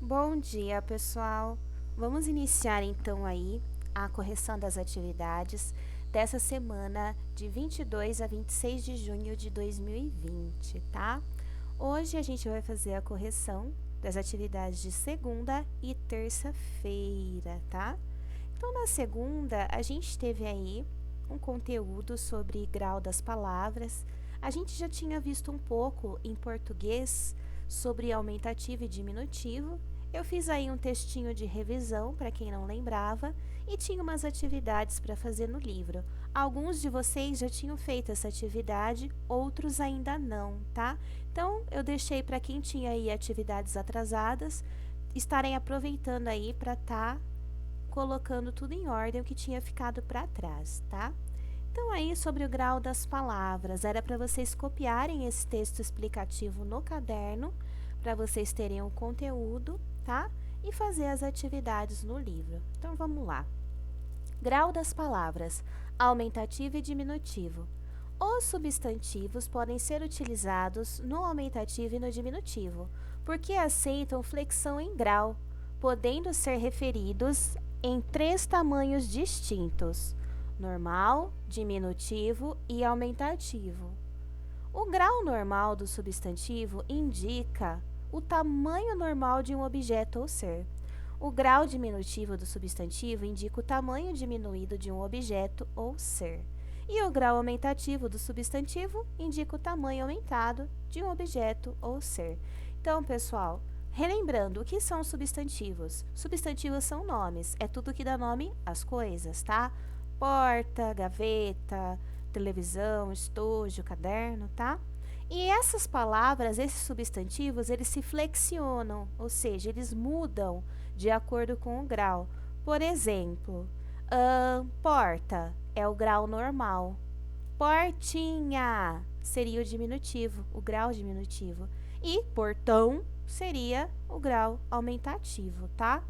Bom dia, pessoal! Vamos iniciar então aí a correção das atividades dessa semana de 22 a 26 de junho de 2020, tá? Hoje a gente vai fazer a correção das atividades de segunda e terça-feira, tá? Então, na segunda, a gente teve aí um conteúdo sobre grau das palavras. A gente já tinha visto um pouco em português sobre aumentativo e diminutivo. Eu fiz aí um textinho de revisão para quem não lembrava e tinha umas atividades para fazer no livro. Alguns de vocês já tinham feito essa atividade, outros ainda não, tá? Então, eu deixei para quem tinha aí atividades atrasadas estarem aproveitando aí para estar colocando tudo em ordem, o que tinha ficado para trás, tá? Então, aí, sobre o grau das palavras, era para vocês copiarem esse texto explicativo no caderno, para vocês terem o conteúdo, tá? E fazer as atividades no livro. Então, vamos lá. Grau das palavras, aumentativo e diminutivo. Os substantivos podem ser utilizados no aumentativo e no diminutivo, porque aceitam flexão em grau, podendo ser referidos em 3 tamanhos distintos: normal, diminutivo e aumentativo. O grau normal do substantivo indica o tamanho normal de um objeto ou ser. O grau diminutivo do substantivo indica o tamanho diminuído de um objeto ou ser. E o grau aumentativo do substantivo indica o tamanho aumentado de um objeto ou ser. Então, pessoal, relembrando, o que são substantivos? Substantivos são nomes, é tudo que dá nome às coisas, tá? Porta, gaveta, televisão, estojo, caderno, tá? E essas palavras, esses substantivos, eles se flexionam, ou seja, eles mudam de acordo com o grau. Por exemplo, porta é o grau normal. Portinha seria o diminutivo, o grau diminutivo. E portão seria o grau aumentativo, tá?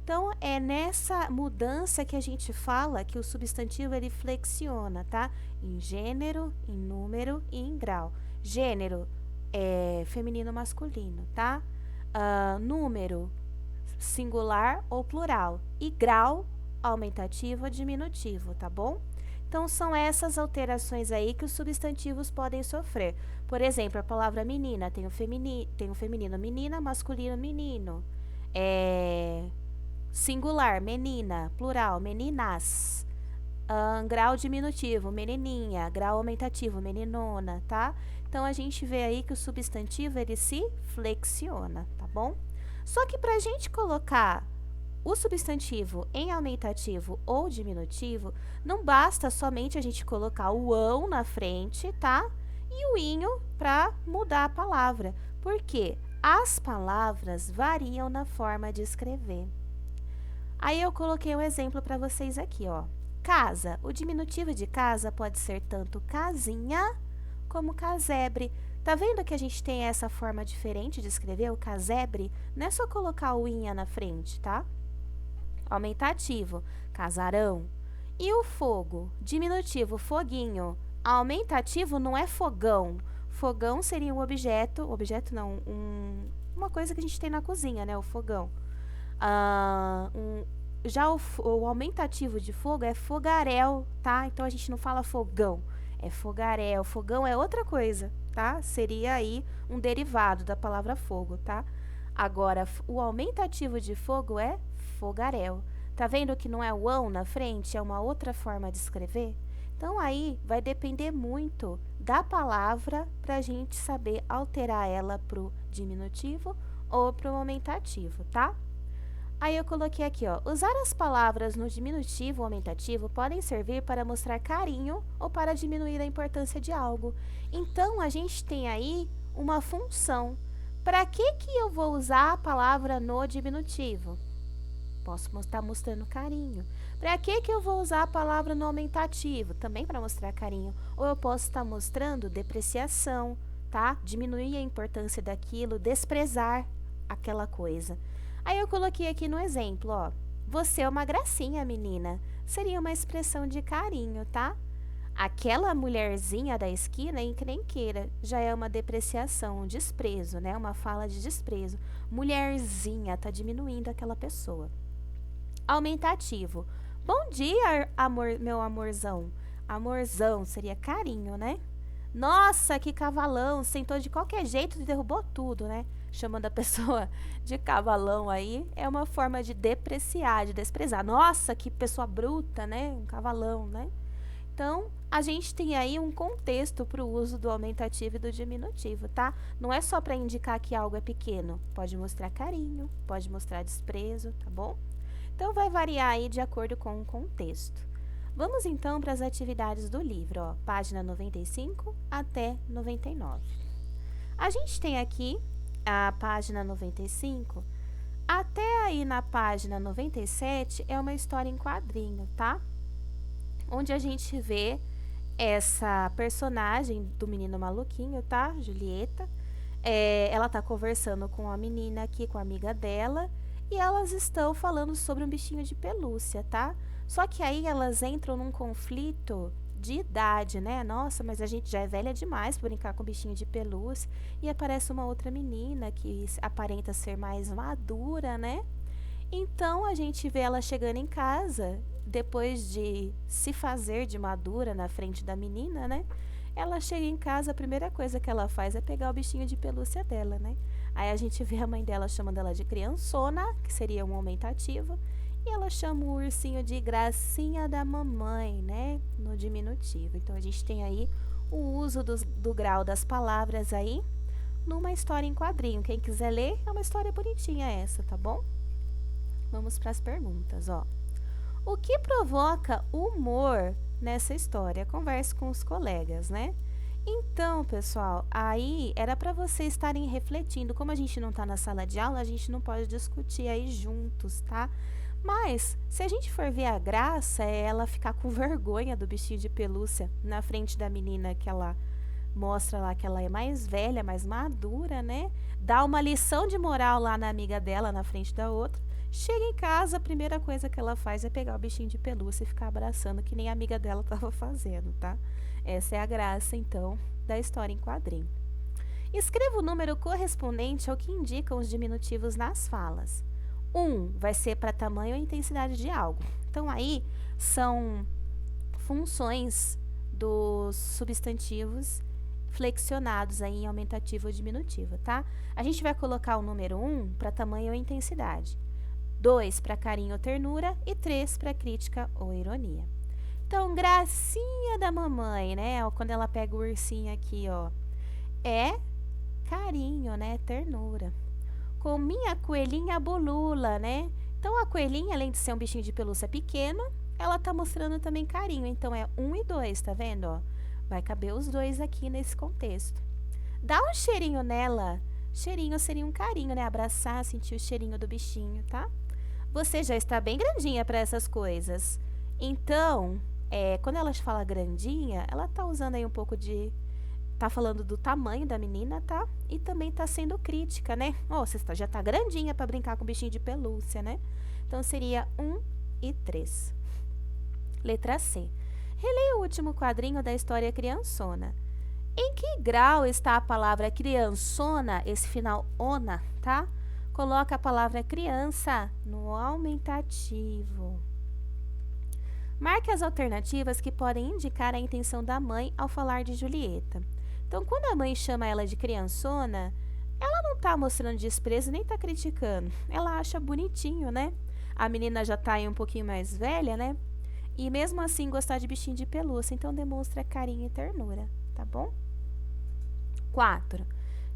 Então, é nessa mudança que a gente fala que o substantivo ele flexiona, tá? Em gênero, em número e em grau. Gênero é feminino ou masculino, tá? Número, singular ou plural. E grau, aumentativo ou diminutivo, tá bom? Então, são essas alterações aí que os substantivos podem sofrer. Por exemplo, a palavra menina tem o feminino menina, masculino menino. Singular, menina, plural, meninas. Grau diminutivo, menininha. Grau aumentativo, meninona, tá? Então, a gente vê aí que o substantivo, ele se flexiona, tá bom? Só que para a gente colocar o substantivo em aumentativo ou diminutivo, não basta somente a gente colocar o ão na frente, tá? E o inho para mudar a palavra. Por quê? As palavras variam na forma de escrever. Aí eu coloquei um exemplo para vocês aqui, ó. Casa. O diminutivo de casa pode ser tanto casinha como casebre. Tá vendo que a gente tem essa forma diferente de escrever, o casebre? Não é só colocar o inha na frente, tá? Aumentativo, casarão. E o fogo? Diminutivo, foguinho. Aumentativo não é fogão. Fogão seria um objeto não, uma coisa que a gente tem na cozinha, né? O fogão. Já o aumentativo de fogo é fogaréu, tá? Então, a gente não fala fogão, é fogaréu. Fogão é outra coisa, tá? Seria aí um derivado da palavra fogo, tá? Agora, o aumentativo de fogo é fogaréu. Tá vendo que não é o ão na frente? É uma outra forma de escrever? Então, aí vai depender muito da palavra para a gente saber alterar ela para o diminutivo ou para o aumentativo, tá? Aí eu coloquei aqui, ó, usar as palavras no diminutivo ou aumentativo podem servir para mostrar carinho ou para diminuir a importância de algo. Então, a gente tem aí uma função. Para que eu vou usar a palavra no diminutivo? Posso estar mostrando carinho. Para que eu vou usar a palavra no aumentativo? Também para mostrar carinho. Ou eu posso estar mostrando depreciação, tá? Diminuir a importância daquilo, desprezar aquela coisa. Aí eu coloquei aqui no exemplo, ó. Você é uma gracinha, menina. Seria uma expressão de carinho, tá? Aquela mulherzinha da esquina encrenqueira já é uma depreciação, um desprezo, né? Uma fala de desprezo. Mulherzinha, tá diminuindo aquela pessoa. Aumentativo. Bom dia, amor, meu amorzão. Amorzão seria carinho, né? Nossa, que cavalão, sentou de qualquer jeito e derrubou tudo, né? Chamando a pessoa de cavalão aí é uma forma de depreciar, de desprezar. Nossa, que pessoa bruta, né? Um cavalão, né? Então, a gente tem aí um contexto para o uso do aumentativo e do diminutivo, tá? Não é só para indicar que algo é pequeno. Pode mostrar carinho, pode mostrar desprezo, tá bom? Então, vai variar aí de acordo com o contexto. Vamos então para as atividades do livro, ó, página 95 até 99. A gente tem aqui a página 95, até aí na página 97 é uma história em quadrinho, tá? Onde a gente vê essa personagem do menino maluquinho, tá? Julieta. Ela tá conversando com a menina aqui, com a amiga dela, e elas estão falando sobre um bichinho de pelúcia, tá? Só que aí elas entram num conflito de idade, né? Nossa, mas a gente já é velha demais para brincar com bichinho de pelúcia. E aparece uma outra menina que aparenta ser mais madura, né? Então a gente vê ela chegando em casa, depois de se fazer de madura na frente da menina, né? Ela chega em casa, a primeira coisa que ela faz é pegar o bichinho de pelúcia dela, né? Aí a gente vê a mãe dela chamando ela de criançona, que seria um aumentativo, e ela chama o ursinho de gracinha da mamãe, né? No diminutivo. Então a gente tem aí o uso do grau das palavras aí numa história em quadrinho. Quem quiser ler, é uma história bonitinha essa, tá bom? Vamos para as perguntas, ó. O que provoca humor nessa história? Converse com os colegas, né? Então, pessoal, aí era para vocês estarem refletindo. Como a gente não está na sala de aula, a gente não pode discutir aí juntos, tá? Mas, se a gente for ver a graça, é ela ficar com vergonha do bichinho de pelúcia na frente da menina que ela mostra lá que ela é mais velha, mais madura, né? Dá uma lição de moral lá na amiga dela, na frente da outra. Chega em casa, a primeira coisa que ela faz é pegar o bichinho de pelúcia e ficar abraçando, que nem a amiga dela estava fazendo, tá? Essa é a graça, então, da história em quadrinho. Escreva o número correspondente ao que indicam os diminutivos nas falas. 1 vai ser para tamanho ou intensidade de algo. Então, aí são funções dos substantivos flexionados aí em aumentativo ou diminutivo, tá? A gente vai colocar o número 1 para tamanho ou intensidade. 2 para carinho ou ternura e 3 para crítica ou ironia. Então, gracinha da mamãe, né? Quando ela pega o ursinho aqui, ó, é carinho, né? Ternura. Com minha coelhinha bolula, né? Então, a coelhinha, além de ser um bichinho de pelúcia pequeno, ela tá mostrando também carinho. Então, é 1 e 2, tá vendo, ó? Vai caber os dois aqui nesse contexto. Dá um cheirinho nela. Cheirinho seria um carinho, né? Abraçar, sentir o cheirinho do bichinho, tá? Você já está bem grandinha para essas coisas. Então, quando ela fala grandinha, ela tá usando aí um pouco de... Tá falando do tamanho da menina, tá? E também tá sendo crítica, né? Você já tá grandinha para brincar com bichinho de pelúcia, né? Então, seria 1 e 3. Letra C. Releia o último quadrinho da história criançona. Em que grau está a palavra criançona, esse final ona, tá? Coloca a palavra criança no aumentativo. Marque as alternativas que podem indicar a intenção da mãe ao falar de Julieta. Então, quando a mãe chama ela de criançona, ela não está mostrando desprezo nem está criticando. Ela acha bonitinho, né? A menina já está aí um pouquinho mais velha, né? E mesmo assim gostar de bichinho de pelúcia, então demonstra carinho e ternura, tá bom? 4.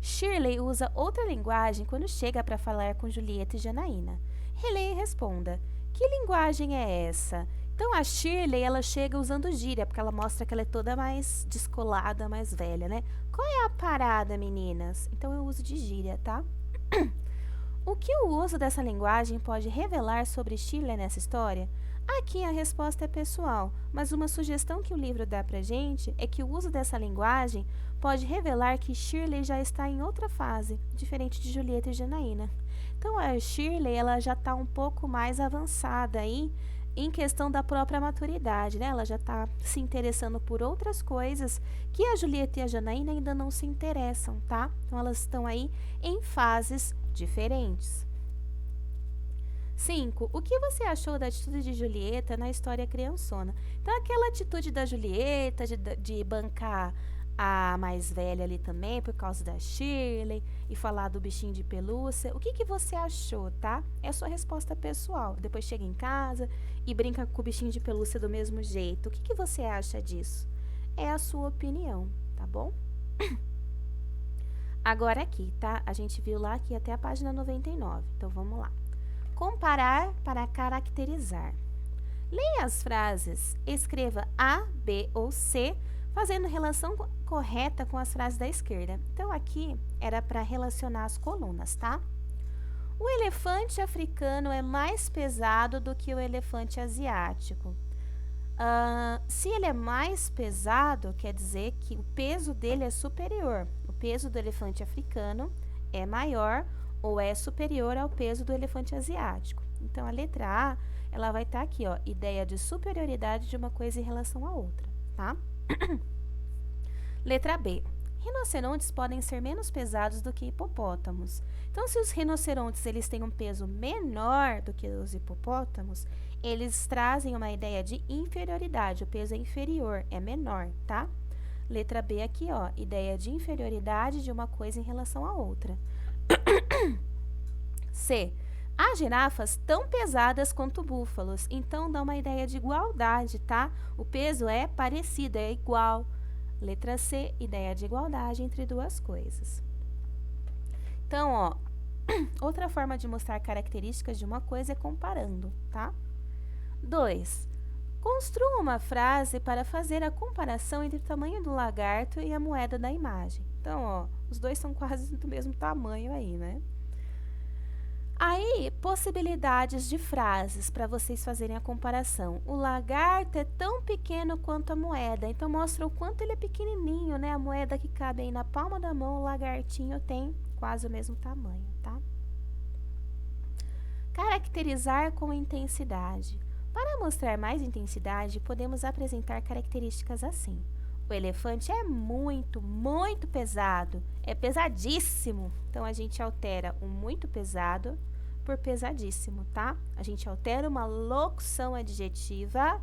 Shirley usa outra linguagem quando chega para falar com Julieta e Janaína. Releia e responda. Que linguagem é essa? Então, a Shirley, ela chega usando gíria, porque ela mostra que ela é toda mais descolada, mais velha, né? Qual é a parada, meninas? Então, eu uso de gíria, tá? O que o uso dessa linguagem pode revelar sobre Shirley nessa história? Aqui a resposta é pessoal, mas uma sugestão que o livro dá pra gente é que o uso dessa linguagem pode revelar que Shirley já está em outra fase, diferente de Julieta e Janaína. Então, a Shirley, ela já está um pouco mais avançada aí em questão da própria maturidade, né? Ela já está se interessando por outras coisas que a Julieta e a Janaína ainda não se interessam, tá? Então, elas estão aí em fases diferentes. 5. O que você achou da atitude de Julieta na história criançona? Então, aquela atitude da Julieta de bancar a mais velha ali também, por causa da Shirley, e falar do bichinho de pelúcia. O que você achou, tá? É a sua resposta pessoal. Depois chega em casa e brinca com o bichinho de pelúcia do mesmo jeito. O que você acha disso? É a sua opinião, tá bom? Agora aqui, tá? A gente viu lá aqui até a página 99. Então, vamos lá. Comparar para caracterizar. Leia as frases, escreva A, B ou C, fazendo relação correta com as frases da esquerda. Então, aqui era para relacionar as colunas, tá? O elefante africano é mais pesado do que o elefante asiático. Se ele é mais pesado, quer dizer que o peso dele é superior. O peso do elefante africano é maior ou é superior ao peso do elefante asiático. Então, a letra A, ela vai estar aqui, ó, ideia de superioridade de uma coisa em relação à outra, tá? Letra B. Rinocerontes podem ser menos pesados do que hipopótamos. Então, se os rinocerontes eles têm um peso menor do que os hipopótamos, eles trazem uma ideia de inferioridade. O peso é inferior, é menor, tá? Letra B aqui, ó, ideia de inferioridade de uma coisa em relação à outra. C. Há girafas tão pesadas quanto búfalos, então dá uma ideia de igualdade, tá? O peso é parecido, é igual. Letra C, ideia de igualdade entre duas coisas. Então, ó, outra forma de mostrar características de uma coisa é comparando, tá? 2. Construa uma frase para fazer a comparação entre o tamanho do lagarto e a moeda da imagem. Então, ó, os dois são quase do mesmo tamanho aí, né? Aí, possibilidades de frases para vocês fazerem a comparação. O lagarto é tão pequeno quanto a moeda. Então, mostra o quanto ele é pequenininho, né? A moeda que cabe aí na palma da mão, o lagartinho tem quase o mesmo tamanho, tá? Caracterizar com intensidade. Para mostrar mais intensidade, podemos apresentar características assim. O elefante é muito, muito pesado. É pesadíssimo. Então, a gente altera o muito pesado por pesadíssimo, tá? A gente altera uma locução adjetiva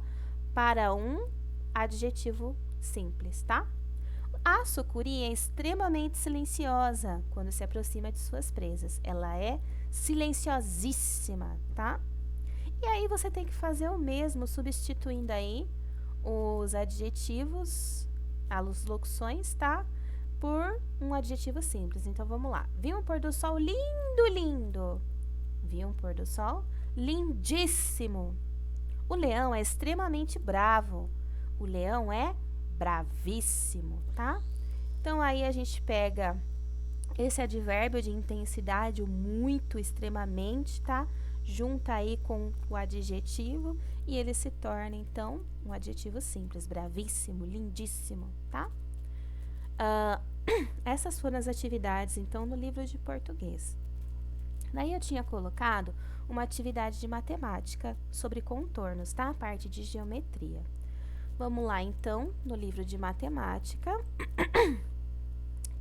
para um adjetivo simples, tá? A sucuri é extremamente silenciosa quando se aproxima de suas presas. Ela é silenciosíssima, tá? E aí, você tem que fazer o mesmo, substituindo aí os adjetivos, as locuções, tá? Por um adjetivo simples. Então, vamos lá. Vi um pôr do sol lindo, lindo. Vi um pôr do sol lindíssimo. O leão é extremamente bravo. O leão é bravíssimo, tá? Então, aí a gente pega esse advérbio de intensidade, o muito, extremamente, tá? Junta aí com o adjetivo e ele se torna, então, um adjetivo simples, bravíssimo, lindíssimo, tá? Essas foram as atividades, então, no livro de português. Daí eu tinha colocado uma atividade de matemática sobre contornos, tá? A parte de geometria. Vamos lá, então, no livro de matemática,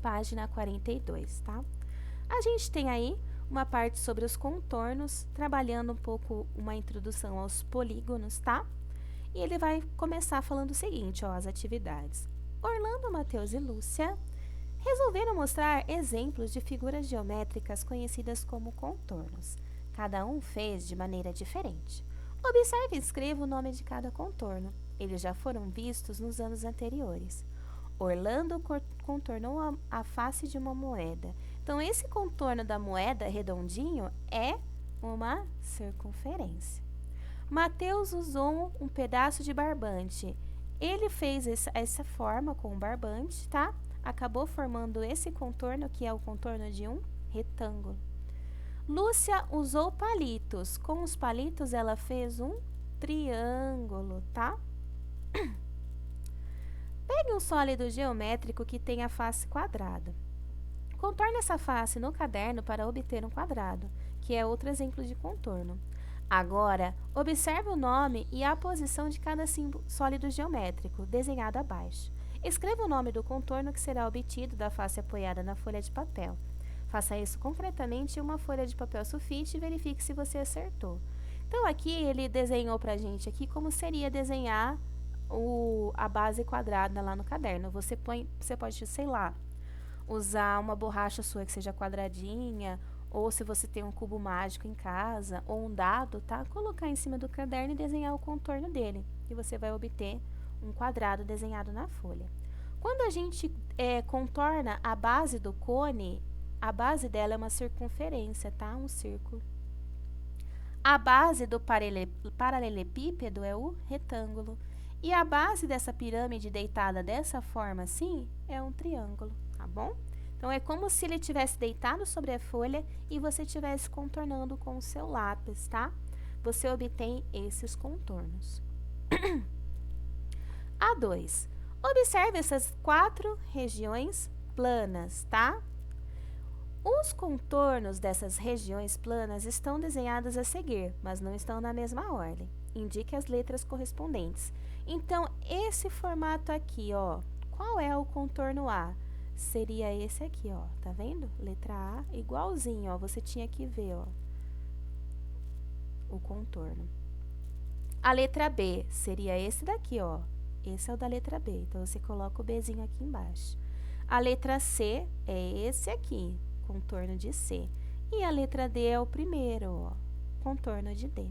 página 42, tá? A gente tem aí uma parte sobre os contornos, trabalhando um pouco uma introdução aos polígonos, tá? E ele vai começar falando o seguinte, ó, as atividades. Orlando, Matheus e Lúcia resolveram mostrar exemplos de figuras geométricas conhecidas como contornos. Cada um fez de maneira diferente. Observe e escreva o nome de cada contorno. Eles já foram vistos nos anos anteriores. Orlando contornou a face de uma moeda. Então, esse contorno da moeda redondinho é uma circunferência. Mateus usou um pedaço de barbante. Ele fez essa forma com o barbante, tá? Acabou formando esse contorno, que é o contorno de um retângulo. Lúcia usou palitos. Com os palitos, ela fez um triângulo, tá? Pegue um sólido geométrico que tenha face quadrada. Contorne essa face no caderno para obter um quadrado, que é outro exemplo de contorno. Agora, observe o nome e a posição de cada símbolo sólido geométrico, desenhado abaixo. Escreva o nome do contorno que será obtido da face apoiada na folha de papel. Faça isso concretamente em uma folha de papel sulfite e verifique se você acertou. Então, aqui ele desenhou pra gente aqui como seria desenhar a base quadrada lá no caderno. Você pode, sei lá, usar uma borracha sua que seja quadradinha, ou se você tem um cubo mágico em casa, ou um dado, tá? Colocar em cima do caderno e desenhar o contorno dele. E você vai obter um quadrado desenhado na folha. Quando a gente contorna a base do cone, a base dela é uma circunferência, tá? Um círculo. A base do paralelepípedo é o retângulo. E a base dessa pirâmide deitada dessa forma assim é um triângulo, tá bom? Então, é como se ele tivesse deitado sobre a folha e você estivesse contornando com o seu lápis, tá? Você obtém esses contornos. A2. Observe essas 4 regiões planas, tá? Os contornos dessas regiões planas estão desenhados a seguir, mas não estão na mesma ordem. Indique as letras correspondentes. Então, esse formato aqui, ó, qual é o contorno A? Seria esse aqui, ó, tá vendo? Letra A, igualzinho, ó, você tinha que ver, ó, o contorno. A letra B seria esse daqui, ó, esse é o da letra B, então você coloca o Bzinho aqui embaixo. A letra C é esse aqui, contorno de C. E a letra D é o primeiro, ó, contorno de D.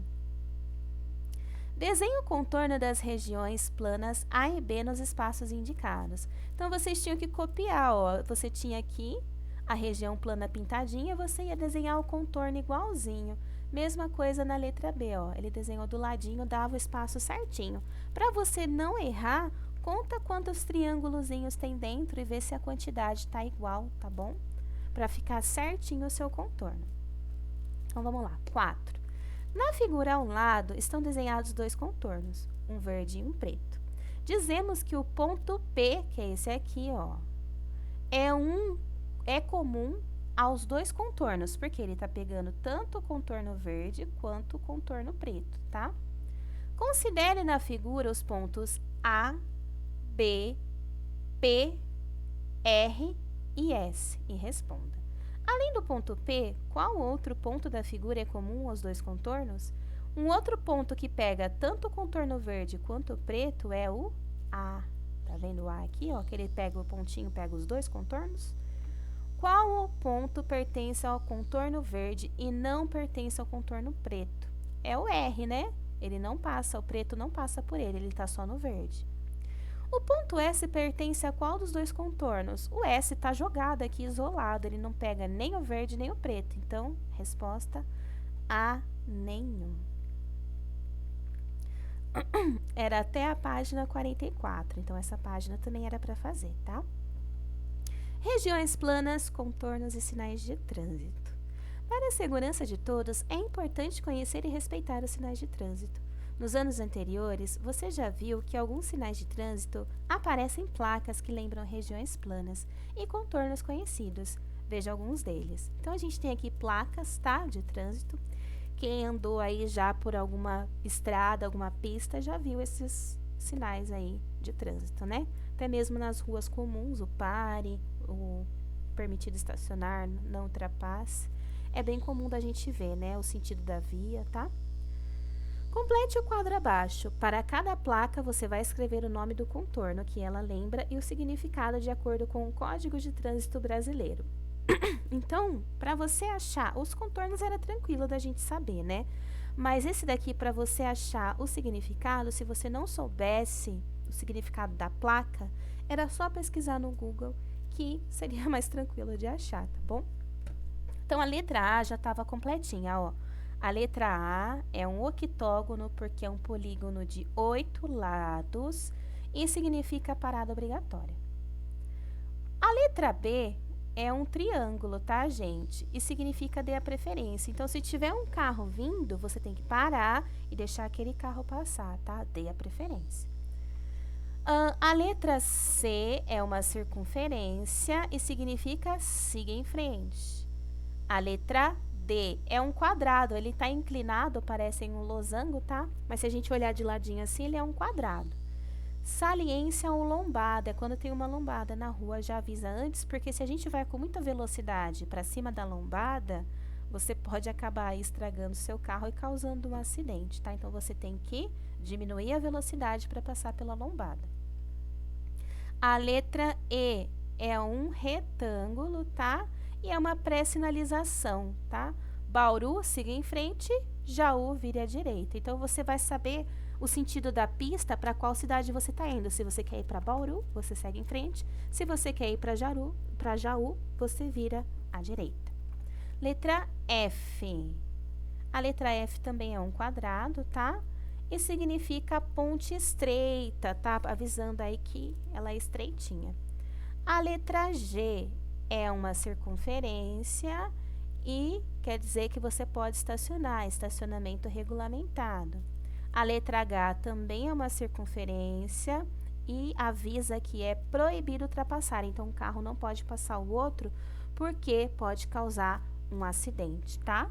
Desenhe o contorno das regiões planas A e B nos espaços indicados. Então, vocês tinham que copiar, ó. Você tinha aqui a região plana pintadinha, você ia desenhar o contorno igualzinho. Mesma coisa na letra B, ó. Ele desenhou do ladinho, dava o espaço certinho. Para você não errar, conta quantos triângulozinhos tem dentro e vê se a quantidade tá igual, tá bom? Para ficar certinho o seu contorno. Então, vamos lá. 4. Na figura ao lado estão desenhados 2 contornos, um verde e um preto. Dizemos que o ponto P, que é esse aqui, ó, é comum aos 2 contornos, porque ele está pegando tanto o contorno verde quanto o contorno preto, tá? Considere na figura os pontos A, B, P, R e S e responda. Além do ponto P, qual outro ponto da figura é comum aos 2 contornos? Um outro ponto que pega tanto o contorno verde quanto o preto é o A. Tá vendo o A aqui, ó? Que ele pega o pontinho, pega os 2 contornos? Qual ponto pertence ao contorno verde e não pertence ao contorno preto? É o R, né? Ele não passa, o preto não passa por ele tá só no verde. O ponto S pertence a qual dos 2 contornos? O S está jogado aqui, isolado, ele não pega nem o verde nem o preto. Então, resposta A, nenhum. Era até a página 44, então essa página também era para fazer, tá? Regiões planas, contornos e sinais de trânsito. Para a segurança de todos, é importante conhecer e respeitar os sinais de trânsito. Nos anos anteriores, você já viu que alguns sinais de trânsito aparecem placas que lembram regiões planas e contornos conhecidos. Veja alguns deles. Então, a gente tem aqui placas, tá, de trânsito. Quem andou aí já por alguma estrada, alguma pista, já viu esses sinais aí de trânsito, né? Até mesmo nas ruas comuns, o pare, o permitido estacionar, não ultrapasse. É bem comum da gente ver, né, o sentido da via, tá? Complete o quadro abaixo. Para cada placa, você vai escrever o nome do contorno que ela lembra e o significado de acordo com o Código de Trânsito Brasileiro. Então, para você achar, os contornos era tranquilo da gente saber, né? Mas esse daqui, para você achar o significado, se você não soubesse o significado da placa, era só pesquisar no Google, que seria mais tranquilo de achar, tá bom? Então, a letra A já estava completinha, ó. A letra A é um octógono porque é um polígono de 8 lados e significa parada obrigatória. A letra B é um triângulo, tá, gente? E significa dê a preferência. Então, se tiver um carro vindo, você tem que parar e deixar aquele carro passar, tá? Dê a preferência. A letra C é uma circunferência e significa siga em frente. A letra D é um quadrado, ele está inclinado, parece um losango, tá? Mas se a gente olhar de ladinho assim, ele é um quadrado. Saliência ou lombada, é quando tem uma lombada na rua, já avisa antes, porque se a gente vai com muita velocidade para cima da lombada, você pode acabar estragando seu carro e causando um acidente, tá? Então, você tem que diminuir a velocidade para passar pela lombada. A letra E é um retângulo, tá? E é uma pré-sinalização, tá? Bauru, siga em frente, Jaú, vire à direita. Então, você vai saber o sentido da pista para qual cidade você está indo. Se você quer ir para Bauru, você segue em frente. Se você quer ir para Jaú, você vira à direita. Letra F. A letra F também é um quadrado, tá? E significa ponte estreita, tá? Avisando aí que ela é estreitinha. A letra G é uma circunferência e quer dizer que você pode estacionar, estacionamento regulamentado. A letra H também é uma circunferência e avisa que é proibido ultrapassar. Então, o carro não pode passar o outro porque pode causar um acidente, tá?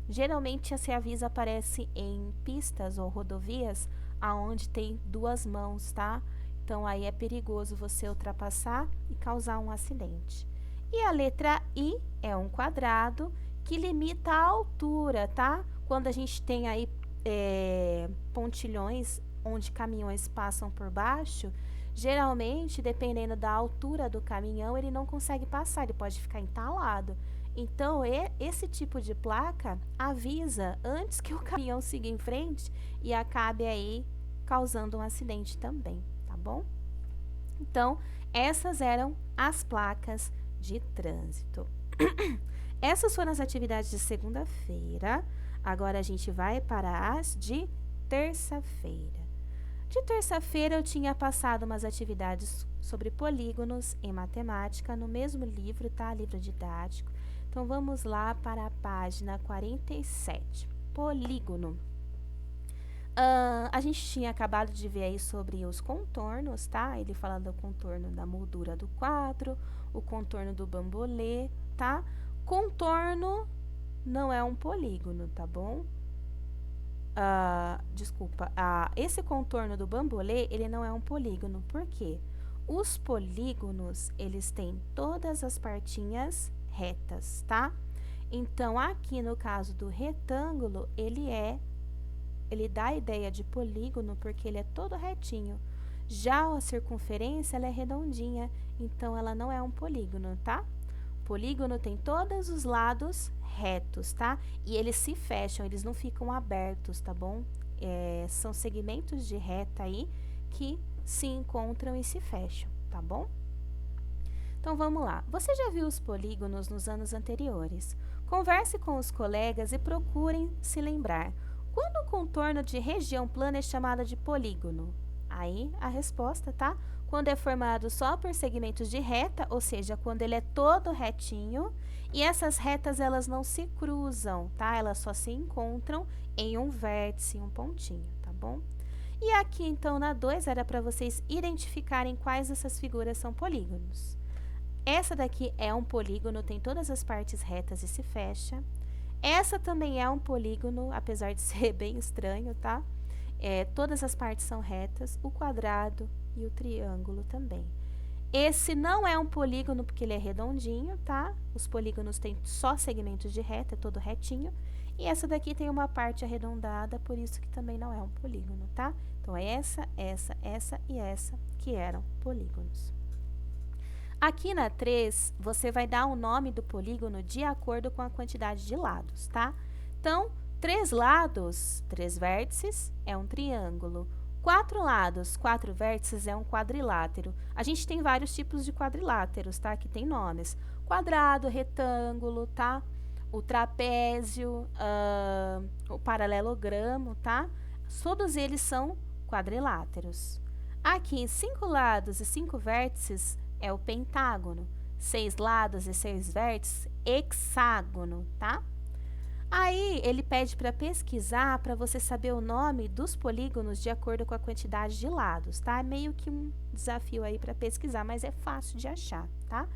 Geralmente, esse aviso aparece em pistas ou rodovias aonde tem duas mãos, tá? Então, aí é perigoso você ultrapassar e causar um acidente. E a letra I é um quadrado que limita a altura, tá? Quando a gente tem aí pontilhões onde caminhões passam por baixo, geralmente, dependendo da altura do caminhão, ele não consegue passar, ele pode ficar entalado. Então, esse tipo de placa avisa antes que o caminhão siga em frente e acabe aí causando um acidente também, tá bom? Então, essas eram as placas de trânsito. Essas foram as atividades de segunda-feira. Agora, a gente vai para as de terça-feira. De terça-feira, eu tinha passado umas atividades sobre polígonos em matemática no mesmo livro, tá? Livro didático. Então, vamos lá para a página 47. Polígono. A gente tinha acabado de ver aí sobre os contornos, tá? Ele falando do contorno da moldura do quadro, o contorno do bambolê, tá? Contorno não é um polígono, tá bom? Esse contorno do bambolê, ele não é um polígono. Por quê? Os polígonos, eles têm todas as partinhas retas, tá? Então, aqui no caso do retângulo, ele dá a ideia de polígono porque ele é todo retinho. Já a circunferência, ela é redondinha, então ela não é um polígono, tá? O polígono tem todos os lados retos, tá? E eles se fecham, eles não ficam abertos, tá bom? São segmentos de reta aí que se encontram e se fecham, tá bom? Então, vamos lá. Você já viu os polígonos nos anos anteriores? Converse com os colegas e procurem se lembrar. Quando o contorno de região plana é chamado de polígono? Aí, a resposta, tá? Quando é formado só por segmentos de reta, ou seja, quando ele é todo retinho, e essas retas, elas não se cruzam, tá? Elas só se encontram em um vértice, um pontinho, tá bom? E aqui, então, na 2, era para vocês identificarem quais dessas figuras são polígonos. Essa daqui é um polígono, tem todas as partes retas e se fecha. Essa também é um polígono, apesar de ser bem estranho, tá? Todas as partes são retas, o quadrado e o triângulo também. Esse não é um polígono porque ele é redondinho, tá? Os polígonos têm só segmentos de reta, é todo retinho. E essa daqui tem uma parte arredondada, por isso que também não é um polígono, tá? Então, é essa e essa que eram polígonos. Aqui na 3, você vai dar o nome do polígono de acordo com a quantidade de lados, tá? Então, 3 lados, 3 vértices, é um triângulo. 4 lados, 4 vértices é um quadrilátero. A gente tem vários tipos de quadriláteros, tá? Que tem nomes. Quadrado, retângulo, tá? O trapézio, o paralelogramo, tá? Todos eles são quadriláteros. Aqui, 5 lados e 5 vértices é o pentágono. 6 lados e 6 vértices, hexágono, tá? Aí, ele pede para pesquisar, para você saber o nome dos polígonos de acordo com a quantidade de lados, tá? É meio que um desafio aí para pesquisar, mas é fácil de achar, tá?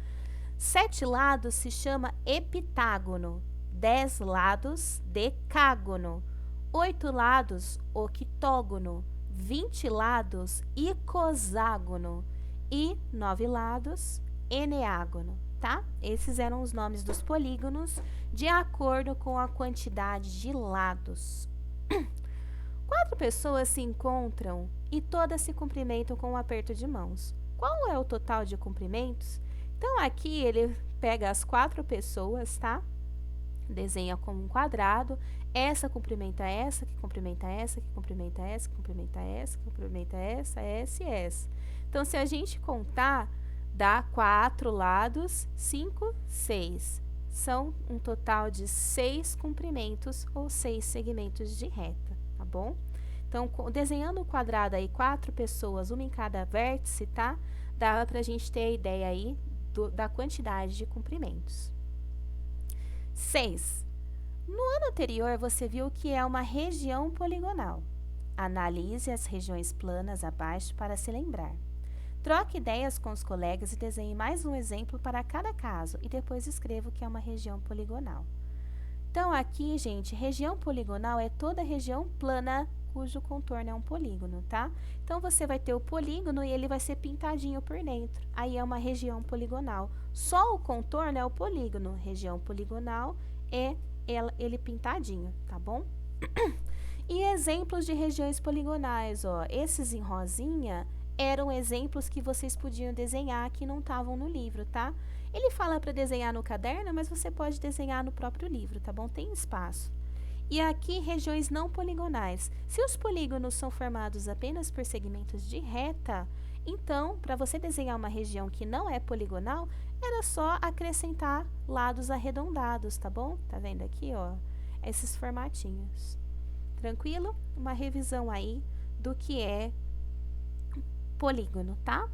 7 lados se chama heptágono, 10 lados, decágono. 8 lados, octógono. 20 lados, icoságono. E 9 lados, eneágono, tá? Esses eram os nomes dos polígonos de acordo com a quantidade de lados. 4 pessoas se encontram e todas se cumprimentam com um aperto de mãos. Qual é o total de cumprimentos? Então, aqui ele pega as 4 pessoas, tá? Desenha como um quadrado. Essa cumprimenta essa, que cumprimenta essa, que cumprimenta essa, que cumprimenta essa, que cumprimenta essa e essa. Então, se a gente contar, dá 4 lados, 5, 6. São um total de 6 comprimentos ou 6 segmentos de reta, tá bom? Então, desenhando o quadrado aí, 4 pessoas, uma em cada vértice, tá? Dava pra gente ter a ideia aí da quantidade de comprimentos. 6. No ano anterior, você viu que é uma região poligonal. Analise as regiões planas abaixo para se lembrar. Troque ideias com os colegas e desenhe mais um exemplo para cada caso e depois escreva o que é uma região poligonal. Então, aqui, gente, região poligonal é toda região plana cujo contorno é um polígono, tá? Então, você vai ter o polígono e ele vai ser pintadinho por dentro. Aí, é uma região poligonal. Só o contorno é o polígono. Região poligonal é ele pintadinho, tá bom? E exemplos de regiões poligonais, ó. Esses em rosinha eram exemplos que vocês podiam desenhar que não estavam no livro, tá? Ele fala para desenhar no caderno, mas você pode desenhar no próprio livro, tá bom? Tem espaço. E aqui, regiões não poligonais. Se os polígonos são formados apenas por segmentos de reta, então, para você desenhar uma região que não é poligonal, era só acrescentar lados arredondados, tá bom? Tá vendo aqui, ó? Esses formatinhos. Tranquilo? Uma revisão aí do que é polígono, tá?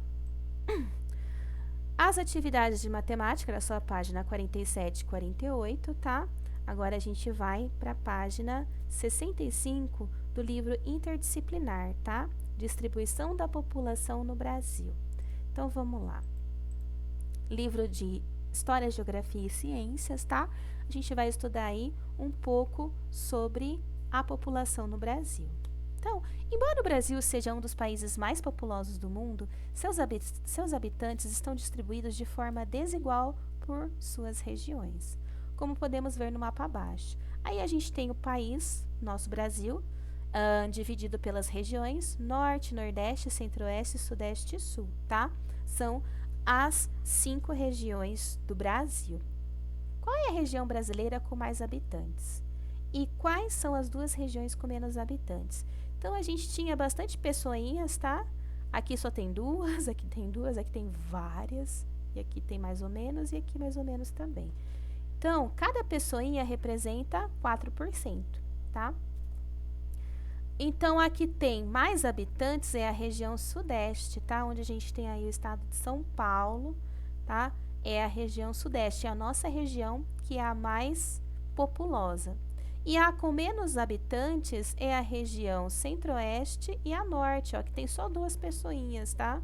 As atividades de matemática, era só a página 47 e 48, tá? Agora a gente vai para a página 65 do livro interdisciplinar, tá? Distribuição da população no Brasil. Então, vamos lá. Livro de História, Geografia e Ciências, tá? A gente vai estudar aí um pouco sobre a população no Brasil. Então, embora o Brasil seja um dos países mais populosos do mundo, seus habitantes estão distribuídos de forma desigual por suas regiões, como podemos ver no mapa abaixo. Aí a gente tem o país, nosso Brasil, dividido pelas regiões Norte, Nordeste, Centro-Oeste, Sudeste e Sul, tá? São as 5 regiões do Brasil. Qual é a região brasileira com mais habitantes? E quais são as 2 regiões com menos habitantes? Então, a gente tinha bastante pessoinhas, tá? Aqui só tem 2, aqui tem 2, aqui tem várias, e aqui tem mais ou menos, e aqui mais ou menos também. Então, cada pessoinha representa 4%, tá? Então, aqui tem mais habitantes, é a região sudeste, tá? Onde a gente tem aí o estado de São Paulo, tá? É a região sudeste, é a nossa região que é a mais populosa. E a com menos habitantes é a região centro-oeste e a norte, ó, que tem só 2 pessoinhas, tá?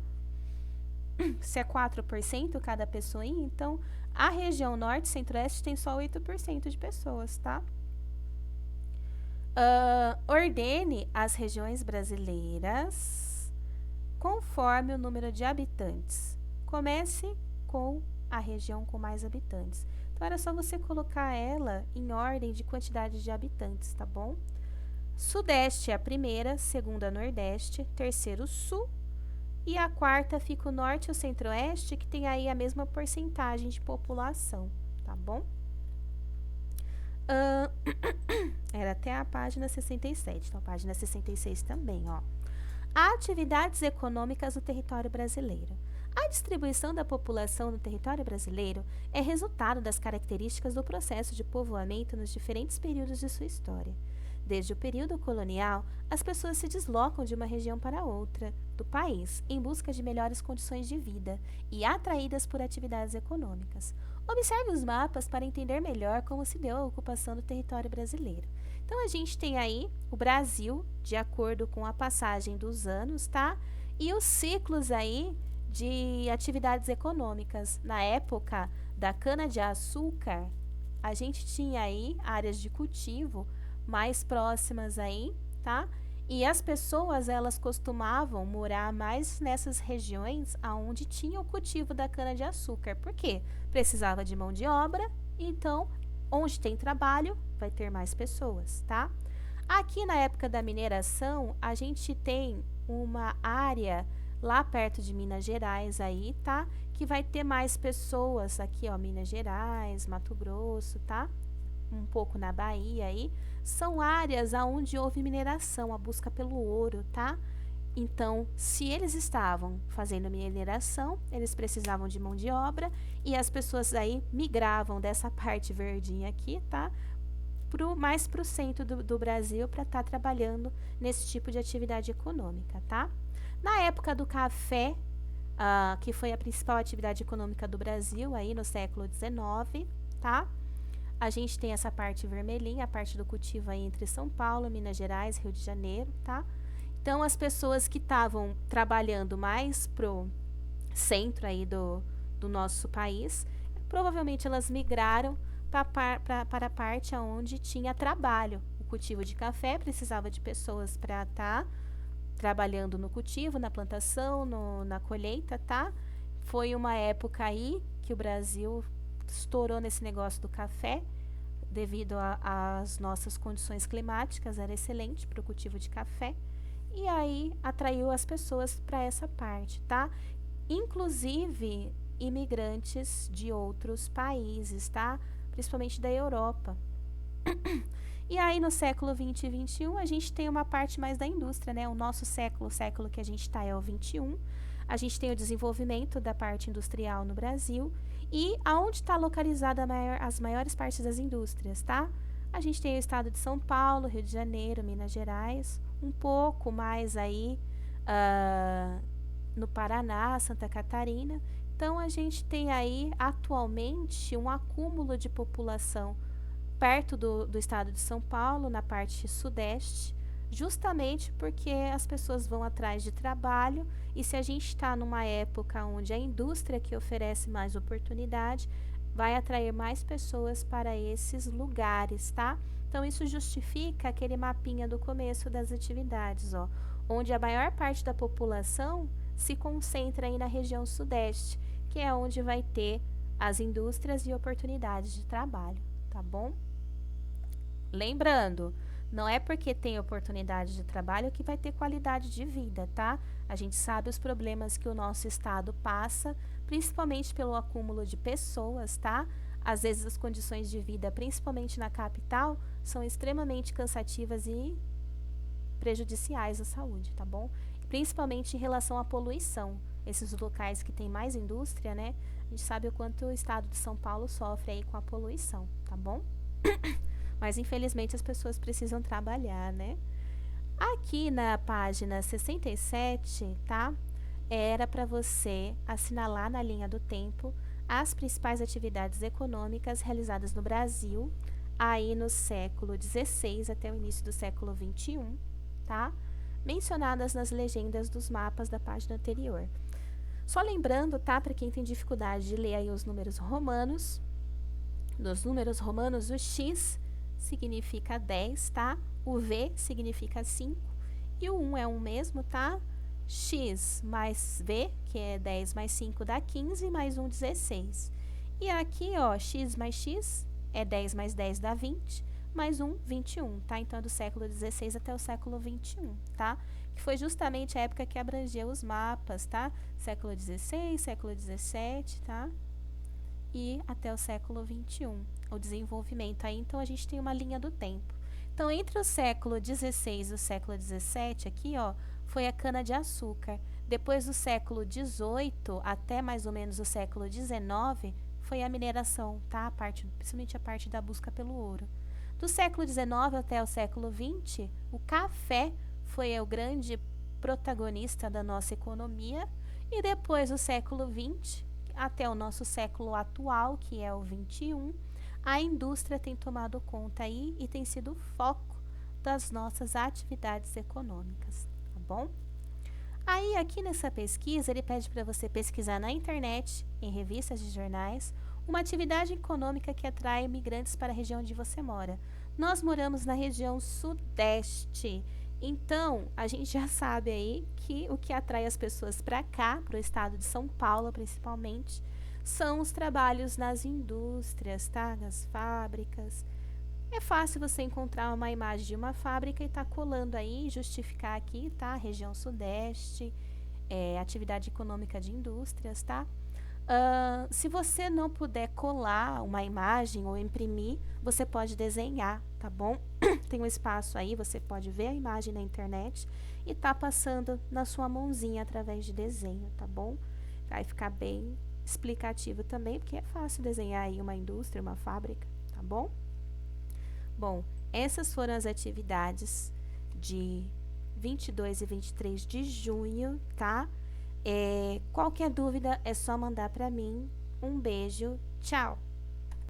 Se é 4% cada pessoinha, então a região norte e centro-oeste tem só 8% de pessoas, tá? Ordene as regiões brasileiras conforme o número de habitantes. Comece com a região com mais habitantes. Então, era só você colocar ela em ordem de quantidade de habitantes, tá bom? Sudeste é a primeira, segunda Nordeste, terceiro Sul e a quarta fica o Norte e o Centro-Oeste, que tem aí a mesma porcentagem de população, tá bom? Era até a página 67, então a página 66 também, ó. Atividades econômicas no território brasileiro. A distribuição da população no território brasileiro é resultado das características do processo de povoamento nos diferentes períodos de sua história. Desde o período colonial, as pessoas se deslocam de uma região para outra do país em busca de melhores condições de vida e atraídas por atividades econômicas. Observe os mapas para entender melhor como se deu a ocupação do território brasileiro. Então, a gente tem aí o Brasil, de acordo com a passagem dos anos, tá? E os ciclos aí de atividades econômicas. Na época da cana-de-açúcar, a gente tinha aí áreas de cultivo mais próximas aí, tá? E as pessoas, elas costumavam morar mais nessas regiões aonde tinha o cultivo da cana-de-açúcar. Por quê? Precisava de mão de obra, então, onde tem trabalho, vai ter mais pessoas, tá? Aqui na época da mineração, a gente tem uma área lá perto de Minas Gerais aí, tá? Que vai ter mais pessoas aqui, ó, Minas Gerais, Mato Grosso, tá? Um pouco na Bahia aí, são áreas onde houve mineração, a busca pelo ouro, tá? Então, se eles estavam fazendo mineração, eles precisavam de mão de obra e as pessoas aí migravam dessa parte verdinha aqui, tá? Mais para o centro do Brasil para estar trabalhando nesse tipo de atividade econômica, tá? Na época do café, que foi a principal atividade econômica do Brasil aí no século XIX, tá? A gente tem essa parte vermelhinha, a parte do cultivo aí entre São Paulo, Minas Gerais, Rio de Janeiro, tá? Então, as pessoas que estavam trabalhando mais pro centro aí do nosso país, provavelmente elas migraram para a parte onde tinha trabalho. O cultivo de café precisava de pessoas para estar trabalhando no cultivo, na plantação, na colheita, tá? Foi uma época aí que o Brasil estourou nesse negócio do café, devido às nossas condições climáticas, era excelente para o cultivo de café, e aí atraiu as pessoas para essa parte, tá? Inclusive imigrantes de outros países, tá? Principalmente da Europa. E aí no século 20 e 21 a gente tem uma parte mais da indústria, né? O nosso século, o século que a gente está é o 21. A gente tem o desenvolvimento da parte industrial no Brasil. E aonde está localizada as maiores partes das indústrias, tá? A gente tem o estado de São Paulo, Rio de Janeiro, Minas Gerais, um pouco mais aí no Paraná, Santa Catarina. Então, a gente tem aí atualmente um acúmulo de população perto do estado de São Paulo, na parte sudeste, justamente porque as pessoas vão atrás de trabalho e se a gente está numa época onde a indústria que oferece mais oportunidade vai atrair mais pessoas para esses lugares, tá? Então isso justifica aquele mapinha do começo das atividades, ó, onde a maior parte da população se concentra aí na região sudeste, que é onde vai ter as indústrias e oportunidades de trabalho, tá bom? Lembrando, não é porque tem oportunidade de trabalho que vai ter qualidade de vida, tá? A gente sabe os problemas que o nosso estado passa, principalmente pelo acúmulo de pessoas, tá? Às vezes as condições de vida, principalmente na capital, são extremamente cansativas e prejudiciais à saúde, tá bom? Principalmente em relação à poluição. Esses locais que tem mais indústria, né? A gente sabe o quanto o estado de São Paulo sofre aí com a poluição, tá bom? Mas infelizmente as pessoas precisam trabalhar, né? Aqui na página 67, tá? Era para você assinalar na linha do tempo as principais atividades econômicas realizadas no Brasil, aí no século XVI até o início do século XXI, tá? Mencionadas nas legendas dos mapas da página anterior. Só lembrando, tá? Para quem tem dificuldade de ler aí os números romanos, nos números romanos o X significa 10, tá? O V significa 5 e o 1 é um mesmo, tá? X mais V, que é 10 mais 5 dá 15, mais 1, 16. E aqui, ó, X mais X é 10 mais 10 dá 20, mais 1, 21, tá? Então, é do século XVI até o século XXI, tá? Que foi justamente a época que abrangeu os mapas, tá? Século XVI, século XVII, tá? E até o século XXI, o desenvolvimento. Aí, então, a gente tem uma linha do tempo. Então, entre o século XVI e o século XVII, aqui, ó, foi a cana-de-açúcar. Depois do século XVIII até mais ou menos o século XIX, foi a mineração, tá? Principalmente a parte da busca pelo ouro. Do século XIX até o século XX, o café foi o grande protagonista da nossa economia. E depois do século XX até o nosso século atual, que é o XXI, a indústria tem tomado conta aí e tem sido o foco das nossas atividades econômicas, tá bom? Aí, aqui nessa pesquisa, ele pede para você pesquisar na internet, em revistas de jornais, Uma atividade econômica que atrai imigrantes para a região onde você mora. Nós moramos na região sudeste, então a gente já sabe aí que o que atrai as pessoas para cá, para o estado de São Paulo principalmente, são os trabalhos nas indústrias, tá? Nas fábricas. É fácil você encontrar uma imagem de uma fábrica e tá colando aí, justificar aqui, tá? Região sudeste, atividade econômica de indústrias, tá? Se você não puder colar uma imagem ou imprimir, você pode desenhar, tá bom? Tem um espaço aí, você pode ver a imagem na internet e tá passando na sua mãozinha através de desenho, tá bom? Vai ficar bem explicativo também, porque é fácil desenhar aí uma indústria, uma fábrica, tá bom? Bom, essas foram as atividades de 22 e 23 de junho, tá? Qualquer dúvida é só mandar para mim. Um beijo, tchau!